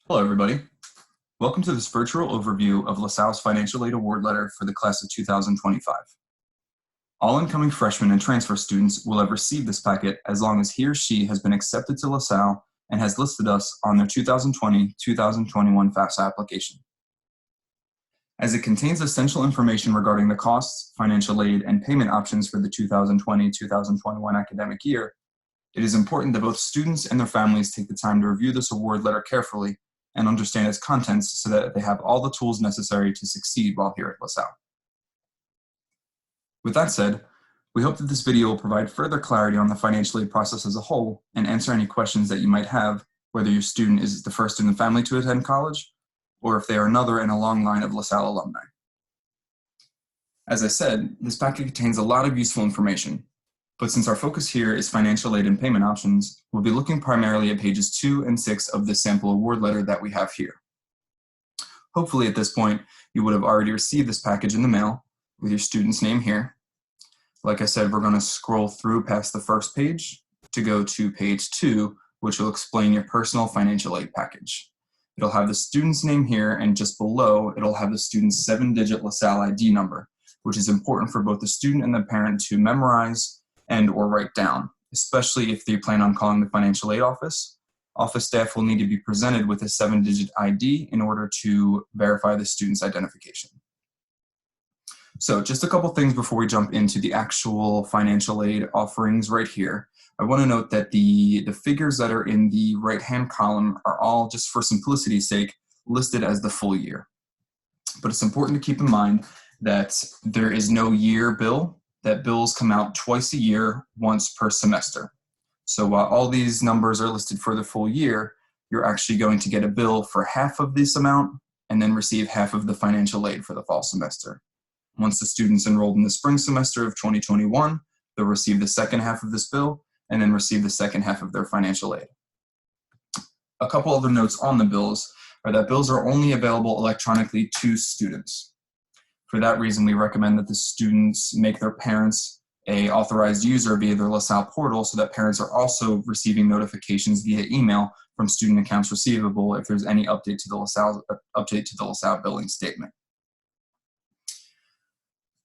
Hello, everybody. Welcome to this virtual overview of LaSalle's Financial Aid Award Letter for the class of 2025. All incoming freshmen and transfer students will have received this packet as long as he or she has been accepted to LaSalle and has listed us on their 2020-2021 FAFSA application. As it contains essential information regarding the costs, financial aid, and payment options for the 2020-2021 academic year, it is important that both students and their families take the time to review this award letter carefully and understand its contents so that they have all the tools necessary to succeed while here at LaSalle. With that said, we hope that this video will provide further clarity on the financial aid process as a whole and answer any questions that you might have, whether your student is the first in the family to attend college, or if they are another in a long line of LaSalle alumni. As I said, this packet contains a lot of useful information, but since our focus here is financial aid and payment options, we'll be looking primarily at pages 2 and 6 of the sample award letter that we have here. Hopefully at this point, you would have already received this package in the mail with your student's name here. Like I said, we're going to scroll through past the first page to go to page 2, which will explain your personal financial aid package. It'll have the student's name here, and just below, it'll have the student's 7-digit LaSalle ID number, which is important for both the student and the parent to memorize and or write down, especially if they plan on calling the financial aid office. Office staff will need to be presented with a 7-digit ID in order to verify the student's identification. So just a couple things before we jump into the actual financial aid offerings right here. I want to note that the figures that are in the right-hand column are all, just for simplicity's sake, listed as the full year. But it's important to keep in mind that there is no year bill, that bills come out twice a year, once per semester. So while all these numbers are listed for the full year, you're actually going to get a bill for half of this amount and then receive half of the financial aid for the fall semester. Once the students enrolled in the spring semester of 2021, they'll receive the second half of this bill and then receive the second half of their financial aid. A couple other notes on the bills are that bills are only available electronically to students. For that reason, we recommend that the students make their parents an authorized user via their LaSalle portal so that parents are also receiving notifications via email from student accounts receivable if there's any update to the LaSalle billing statement.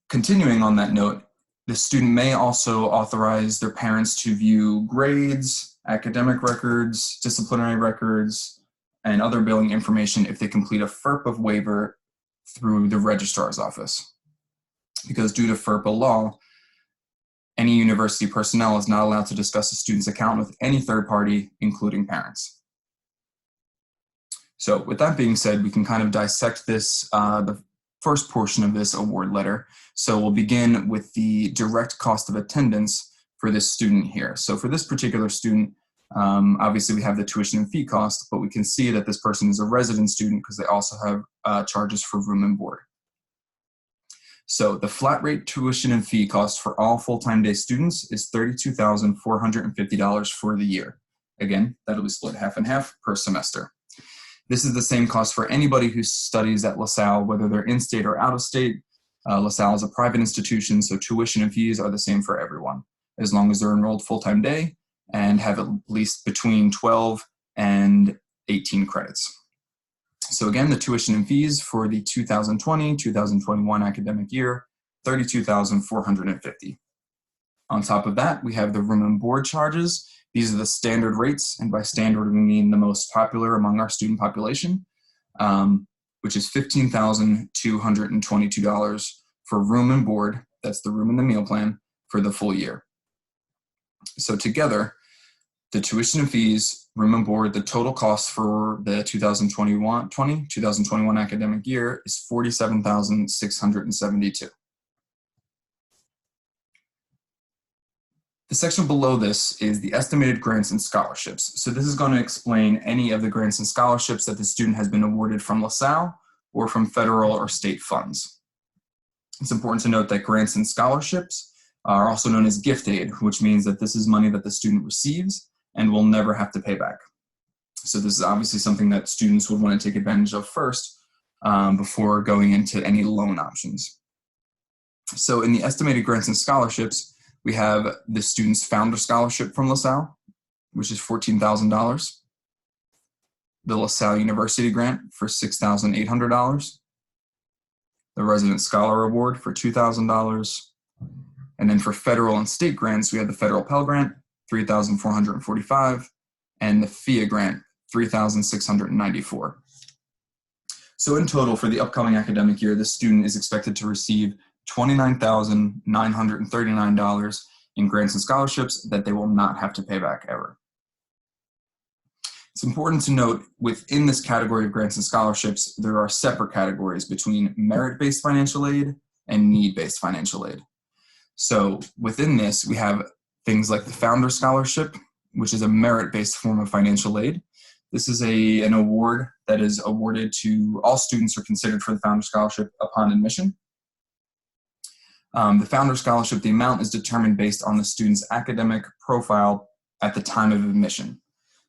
Continuing on that note, the student may also authorize their parents to view grades, academic records, disciplinary records, and other billing information if they complete a FERPA waiver through the registrar's office. Because due to FERPA law, any university personnel is not allowed to discuss a student's account with any third party, including parents. So with that being said, we can kind of dissect this, the first portion of this award letter. So we'll begin with the direct cost of attendance for this student here. So for this particular student, obviously we have the tuition and fee cost, but we can see that this person is a resident student because they also have charges for room and board. So the flat rate tuition and fee cost for all full-time day students is $32,450 for the year. Again, that'll be split half and half per semester. This is the same cost for anybody who studies at LaSalle, whether they're in-state or out-of-state. LaSalle is a private institution, so tuition and fees are the same for everyone, as long as they're enrolled full-time day and have at least between 12 and 18 credits. So again, the tuition and fees for the 2020-2021 academic year, $32,450. On top of that, we have the room and board charges. These are the standard rates, and by standard we mean the most popular among our student population, which is $15,222 for room and board. That's the room and the meal plan for the full year. So together, the tuition and fees, room and board, the total cost for the 2021 academic year is $47,672. The section below this is the estimated grants and scholarships. So this is going to explain any of the grants and scholarships that the student has been awarded from LaSalle or from federal or state funds. It's important to note that grants and scholarships are also known as gift aid, which means that this is money that the student receives and will never have to pay back. So this is obviously something that students would want to take advantage of first before going into any loan options. So in the estimated grants and scholarships, we have the student's founder scholarship from LaSalle, which is $14,000. the LaSalle University grant for $6,800, the Resident Scholar Award for $2,000, and then for federal and state grants, we have the Federal Pell Grant, $3,445, and the FIA Grant, $3,694. So in total, for the upcoming academic year, this student is expected to receive $29,939 in grants and scholarships that they will not have to pay back ever. It's important to note within this category of grants and scholarships, there are separate categories between merit-based financial aid and need-based financial aid. So within this, we have things like the Founder Scholarship, which is a merit-based form of financial aid. This is an award that is awarded to all students who are considered for the Founder Scholarship upon admission. The Founder Scholarship, the amount is determined based on the student's academic profile at the time of admission.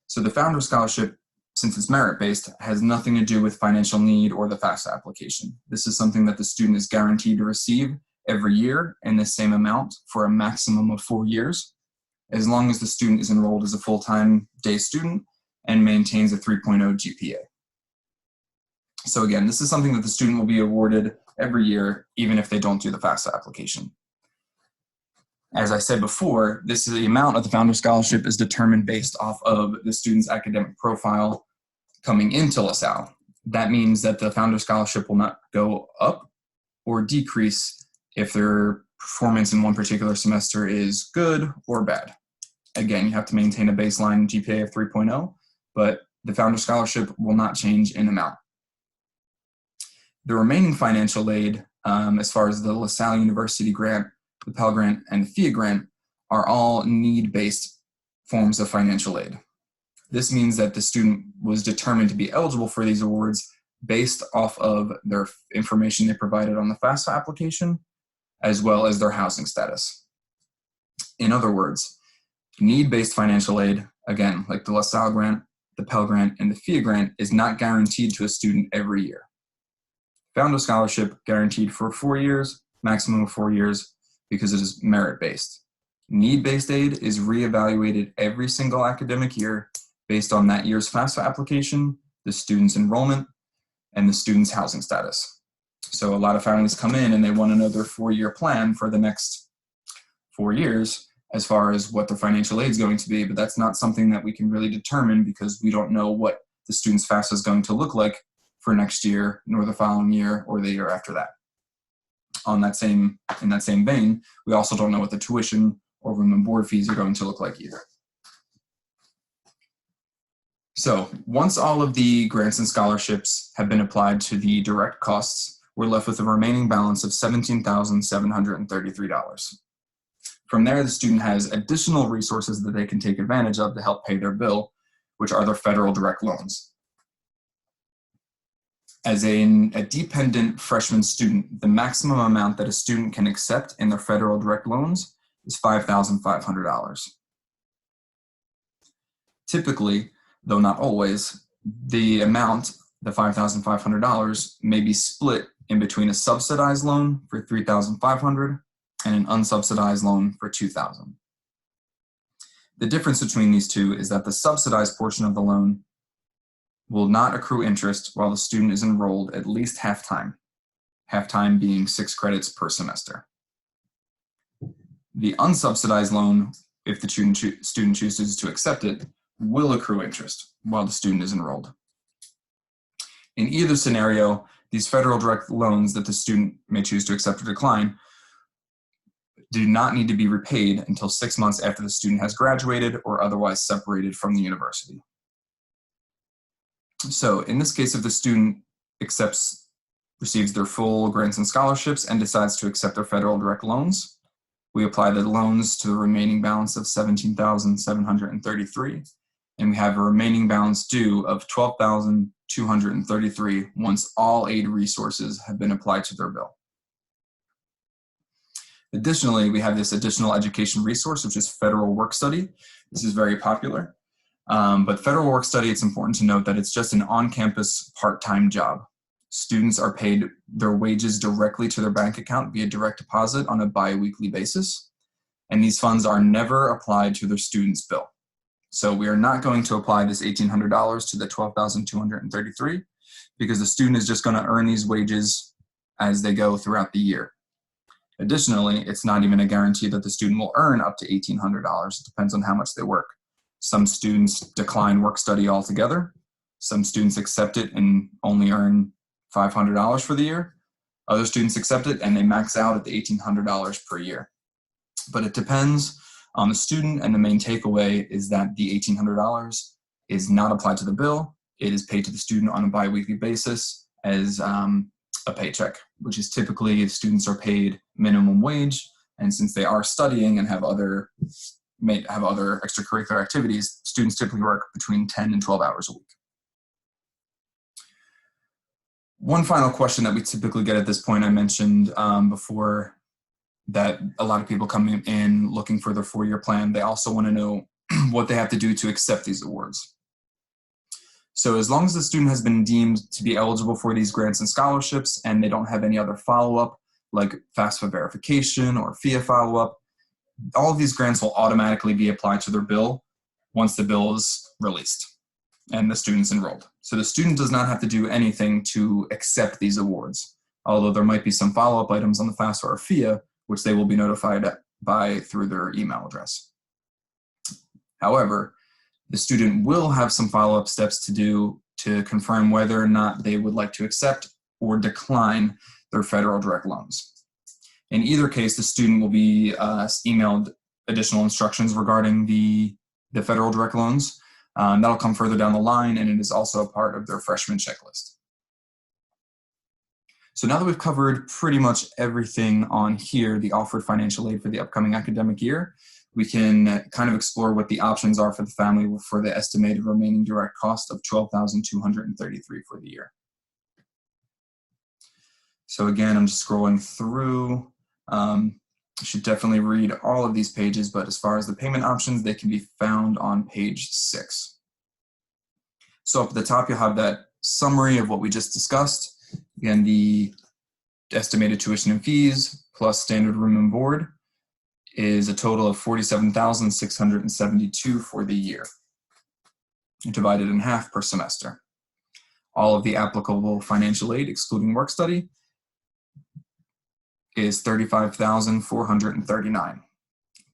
So the Founder Scholarship, since it's merit-based, has nothing to do with financial need or the FAFSA application. This is something that the student is guaranteed to receive every year in the same amount for a maximum of 4 years, as long as the student is enrolled as a full-time day student and maintains a 3.0 GPA. So again, this is something that the student will be awarded every year, even if they don't do the FAFSA application. As I said before, this is the amount of the Founder Scholarship is determined based off of the student's academic profile coming into LaSalle. That means that the Founder Scholarship will not go up or decrease if their performance in one particular semester is good or bad. Again, you have to maintain a baseline GPA of 3.0, but the Founder Scholarship will not change in amount. The remaining financial aid, as far as the LaSalle University grant, the Pell Grant, and the FIA Grant, are all need-based forms of financial aid. This means that the student was determined to be eligible for these awards based off of their information they provided on the FAFSA application, as well as their housing status. In other words, need-based financial aid, again, like the LaSalle Grant, the Pell Grant, and the FIA Grant, is not guaranteed to a student every year. Founder Scholarship, guaranteed for 4 years, maximum of 4 years, because it is merit-based. Need-based aid is reevaluated every single academic year based on that year's FAFSA application, the student's enrollment, and the student's housing status. So a lot of families come in and they want to know their 4-year plan for the next 4 years as far as what their financial aid is going to be, but that's not something that we can really determine because we don't know what the student's FAFSA is going to look like for next year, nor the following year, or the year after that. In that same vein, we also don't know what the tuition or room and board fees are going to look like either. So once all of the grants and scholarships have been applied to the direct costs, we're left with a remaining balance of $17,733. From there, the student has additional resources that they can take advantage of to help pay their bill, which are their federal direct loans. As a dependent freshman student, the maximum amount that a student can accept in their federal direct loans is $5,500. Typically, though not always, the amount, the $5,500, may be split in between a subsidized loan for $3,500 and an unsubsidized loan for $2,000. The difference between these two is that the subsidized portion of the loan will not accrue interest while the student is enrolled at least half-time being 6 credits per semester. The unsubsidized loan, if the student chooses to accept it, will accrue interest while the student is enrolled. In either scenario, these federal direct loans that the student may choose to accept or decline do not need to be repaid until 6 months after the student has graduated or otherwise separated from the university. So in this case, if the student receives their full grants and scholarships and decides to accept their federal direct loans, we apply the loans to the remaining balance of $17,733, and we have a remaining balance due of $12,233 once all aid resources have been applied to their bill. Additionally, we have this additional education resource, which is Federal Work Study. This is very popular. But Federal Work Study, it's important to note that it's just an on-campus part-time job. Students are paid their wages directly to their bank account via direct deposit on a bi-weekly basis, and these funds are never applied to their student's bill. So we are not going to apply this $1,800 to the $12,233 because the student is just going to earn these wages as they go throughout the year. Additionally, it's not even a guarantee that the student will earn up to $1,800. It depends on how much they work. Some students decline work study altogether. Some students accept it and only earn $500 for the year. Other students accept it and they max out at the $1,800 per year. But it depends on the student, and the main takeaway is that the $1,800 is not applied to the bill. It is paid to the student on a biweekly basis as a paycheck, which is typically if students are paid minimum wage, and since they are studying and have other extracurricular activities, students typically work between 10 and 12 hours a week. One final question that we typically get at this point, I mentioned before that a lot of people come in looking for their 4-year plan. They also want to know what they have to do to accept these awards. So as long as the student has been deemed to be eligible for these grants and scholarships and they don't have any other follow-up like FAFSA verification or FIA follow-up, all of these grants will automatically be applied to their bill once the bill is released and the student's enrolled. So the student does not have to do anything to accept these awards, although there might be some follow-up items on the FAFSA or FIA which they will be notified by through their email address. However, the student will have some follow-up steps to do to confirm whether or not they would like to accept or decline their federal direct loans. In either case, the student will be emailed additional instructions regarding the federal direct loans. That'll come further down the line, and it is also a part of their freshman checklist. So now that we've covered pretty much everything on here, the offered financial aid for the upcoming academic year, we can kind of explore what the options are for the family for the estimated remaining direct cost of $12,233 for the year. So again, I'm just scrolling through. You should definitely read all of these pages, but as far as the payment options, they can be found on page 6. So up at the top, you'll have that summary of what we just discussed. Again, the estimated tuition and fees plus standard room and board is a total of $47,672 for the year, divided in half per semester. All of the applicable financial aid, excluding work study, is $35,439.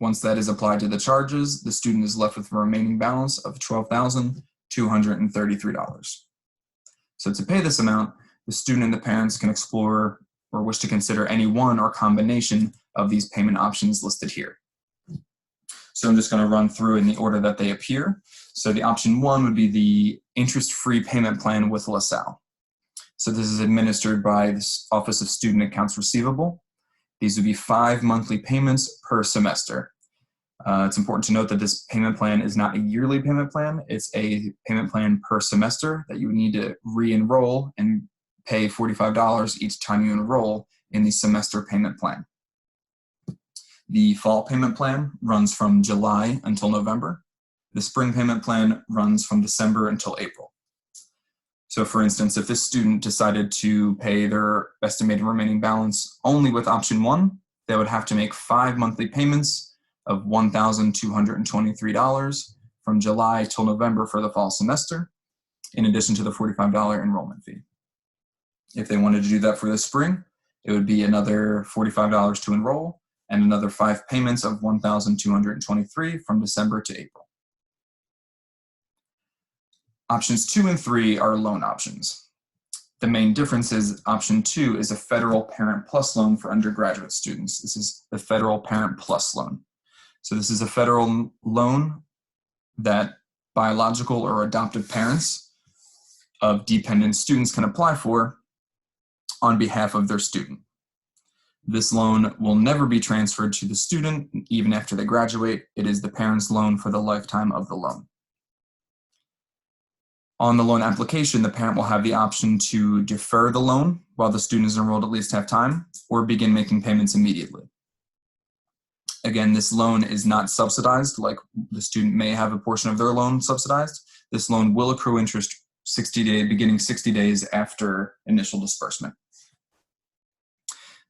Once that is applied to the charges, the student is left with a remaining balance of $12,233. So to pay this amount, the student and the parents can explore or wish to consider any one or combination of these payment options listed here. So I'm just going to run through in the order that they appear. So the option 1 would be the interest-free payment plan with LaSalle. So this is administered by the Office of Student Accounts Receivable. These would be 5 monthly payments per semester. It's important to note that this payment plan is not a yearly payment plan. It's a payment plan per semester that you would need to re-enroll and pay $45 each time you enroll in the semester payment plan. The fall payment plan runs from July until November. The spring payment plan runs from December until April. So for instance, if this student decided to pay their estimated remaining balance only with option 1, they would have to make 5 monthly payments of $1,223 from July till November for the fall semester, in addition to the $45 enrollment fee. If they wanted to do that for the spring, it would be another $45 to enroll and another 5 payments of $1,223 from December to April. Options 2 and 3 are loan options. The main difference is option 2 is a federal Parent Plus loan for undergraduate students. This is the federal Parent Plus loan. So this is a federal loan that biological or adoptive parents of dependent students can apply for on behalf of their student. This loan will never be transferred to the student even after they graduate. It is the parent's loan for the lifetime of the loan. On the loan application, the parent will have the option to defer the loan while the student is enrolled at least half time, or begin making payments immediately. Again, this loan is not subsidized, like the student may have a portion of their loan subsidized. This loan will accrue interest beginning 60 days after initial disbursement.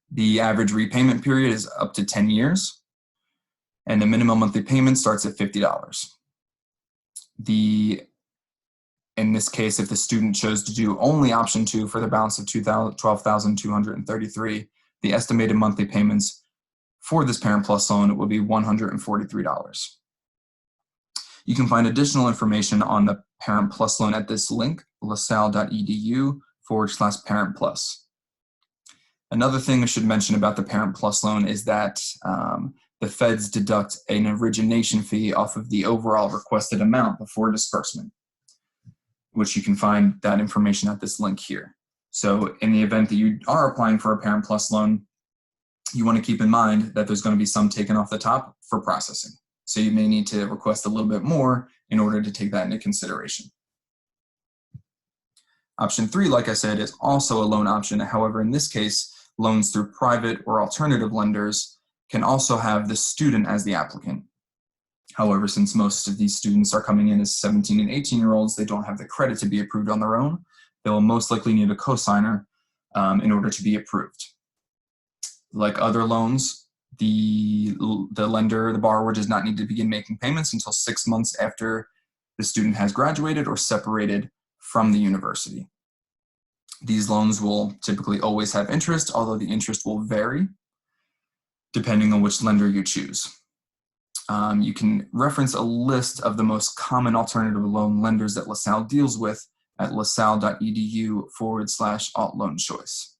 The average repayment period is up to 10 years, and the minimum monthly payment starts at $50. In this case, if the student chose to do only option 2 for the balance of $12,233, the estimated monthly payments for this Parent Plus loan would be $143. You can find additional information on the Parent Plus loan at this link, lasalle.edu/Parent Plus. Another thing I should mention about the Parent Plus loan is that the feds deduct an origination fee off of the overall requested amount before disbursement, which you can find that information at this link here. So in the event that you are applying for a Parent Plus loan, you want to keep in mind that there's going to be some taken off the top for processing. So you may need to request a little bit more in order to take that into consideration. Option 3, like I said, is also a loan option. However, in this case, loans through private or alternative lenders can also have the student as the applicant. However, since most of these students are coming in as 17 and 18-year-olds, they don't have the credit to be approved on their own. They'll most likely need a cosigner in order to be approved. Like other loans, the borrower does not need to begin making payments until 6 months after the student has graduated or separated from the university. These loans will typically always have interest, although the interest will vary depending on which lender you choose. You can reference a list of the most common alternative loan lenders that LaSalle deals with at lasalle.edu/alt-loan-choice.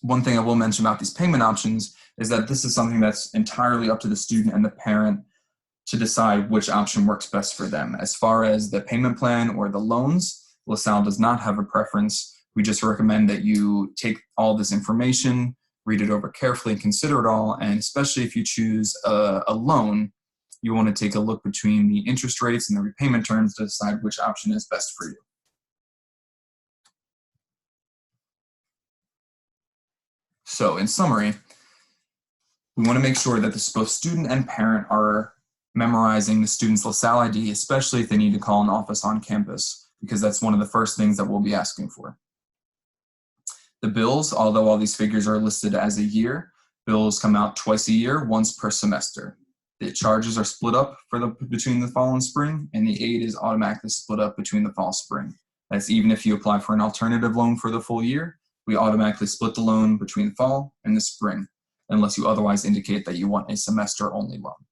One thing I will mention about these payment options is that this is something that's entirely up to the student and the parent to decide which option works best for them. As far as the payment plan or the loans, LaSalle does not have a preference. We just recommend that you take all this information, read it over carefully and consider it all, and especially if you choose a loan, you want to take a look between the interest rates and the repayment terms to decide which option is best for you. So in summary, we want to make sure that both student and parent are memorizing the student's LaSalle ID, especially if they need to call an office on campus, because that's one of the first things that we'll be asking for. The bills, although all these figures are listed as a year, bills come out twice a year, once per semester. The charges are split up between the fall and spring, and the aid is automatically split up between the fall and spring. That's even if you apply for an alternative loan for the full year, we automatically split the loan between the fall and the spring, unless you otherwise indicate that you want a semester-only loan.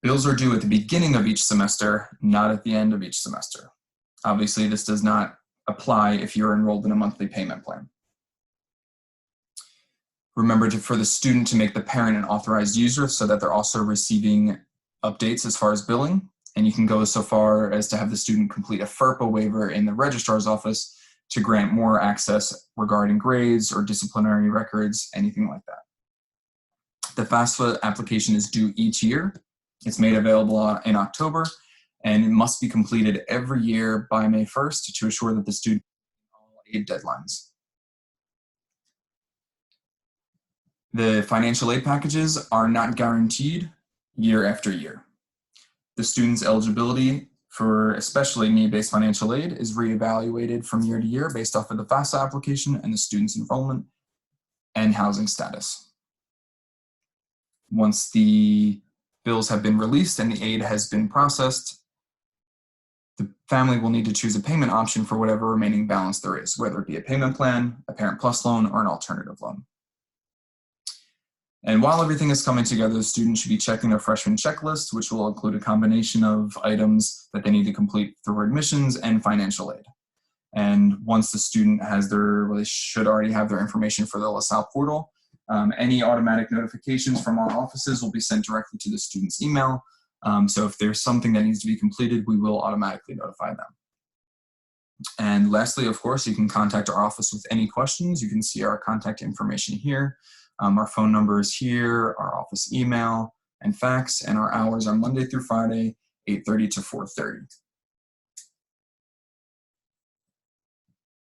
Bills are due at the beginning of each semester, not at the end of each semester. Obviously, this does not apply if you're enrolled in a monthly payment plan. Remember for the student to make the parent an authorized user so that they're also receiving updates as far as billing. And you can go so far as to have the student complete a FERPA waiver in the registrar's office to grant more access regarding grades or disciplinary records, anything like that. The FAFSA application is due each year. It's made available in October, and it must be completed every year by May 1st to assure that the student meets all aid deadlines. The financial aid packages are not guaranteed year after year. The student's eligibility for especially need-based financial aid is reevaluated from year to year based off of the FAFSA application and the student's enrollment and housing status. Once the bills have been released and the aid has been processed, the family will need to choose a payment option for whatever remaining balance there is, whether it be a payment plan, a Parent Plus loan, or an alternative loan. And while everything is coming together, the student should be checking their freshman checklist, which will include a combination of items that they need to complete through admissions and financial aid. And once the student has they should already have their information for the LaSalle portal, any automatic notifications from our offices will be sent directly to the student's email. So if there's something that needs to be completed, we will automatically notify them. And lastly, of course, you can contact our office with any questions. You can see our contact information here. Our phone number is here, our office email and fax, and our hours are Monday through Friday, 8:30 to 4:30.